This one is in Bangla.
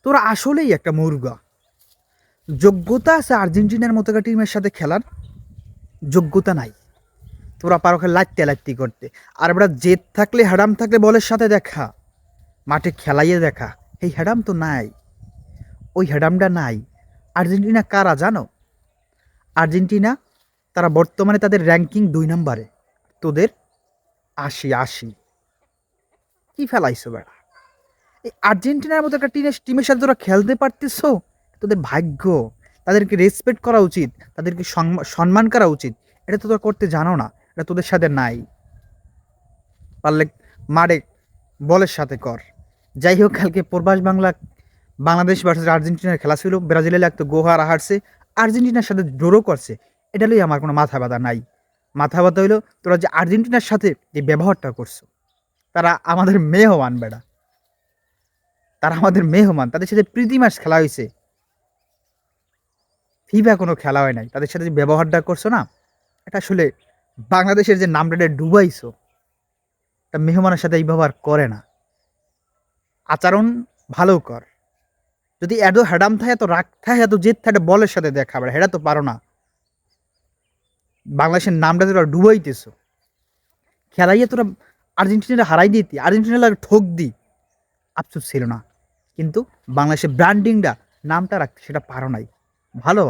তোরা আসলেই একটা মুর্গা। যোগ্যতা আছে আর্জেন্টিনার মতো একটা টিমের সাথে খেলার, যোগ্যতা নাই। তোরা পারো খেলে লাইতে লাইতি করতে। আর এবার জেদ থাকলে হ্যাডাম থাকলে বলের সাথে দেখা, মাঠে খেলাইয়ে দেখা। এই হ্যাডাম তো নাই, ওই হ্যাডামটা নাই। আর্জেন্টিনা কারা জানো? আর্জেন্টিনা তারা বর্তমানে তাদের র্যাঙ্কিং 2 নম্বরে, তোদের 80 কি ফেলাইছো বেড়া? এই আর্জেন্টিনার মতো একটা টিমের সাথে তোরা খেলতে পারতেছো, তোদের ভাগ্য। তাদেরকে রেসপেক্ট করা উচিত, তাদেরকে সম্মান করা উচিত। এটা তো তোরা করতে জানো না, এটা তোদের সাথে নাই। পারলে মারে বলের সাথে কর। যাই হোক, কালকে প্রবাস বাংলা বাংলাদেশ ভার্সেস আর্জেন্টিনার খেলা ছিল। ব্রাজিলে লাগতো গোহার হারছে, আর্জেন্টিনার সাথে ড্রো করছে। এটা লই আমার কোনো মাথা ব্যথা নাই। মাথা ব্যথা হইলো তোরা যে আর্জেন্টিনার সাথে যে ব্যবহারটা করছো। তারা আমাদের মেহমান বেড়া, তারা আমাদের মেহমান। তাদের সাথে প্রীতি ম্যাচ খেলা হয়েছে, ফিফা কোনো খেলা হয় নাই। তাদের সাথে যে ব্যবহারটা করছো না, এটা আসলে বাংলাদেশের যে নামটা ডুবাইছো, তা মেহমানের সাথে এই ব্যবহার করে না। আচরণ ভালো কর। যদি এত হ্যাডাম থাকে, এত রাগ থাকে, এত জেদ থাকে, বলের সাথে দেখা হেটা তো পারো না। বাংলাদেশের নামটা তোরা ডুবাইতেছো। খেলাইয়ে তোরা আর্জেন্টিনাটা হারাই দিতি, আর্জেন্টিনা ঠোক দি, আফসোস ছিল না। কিন্তু বাংলাদেশের ব্র্যান্ডিংটা, নামটা রাখতে সেটা পারো নাই। ভালো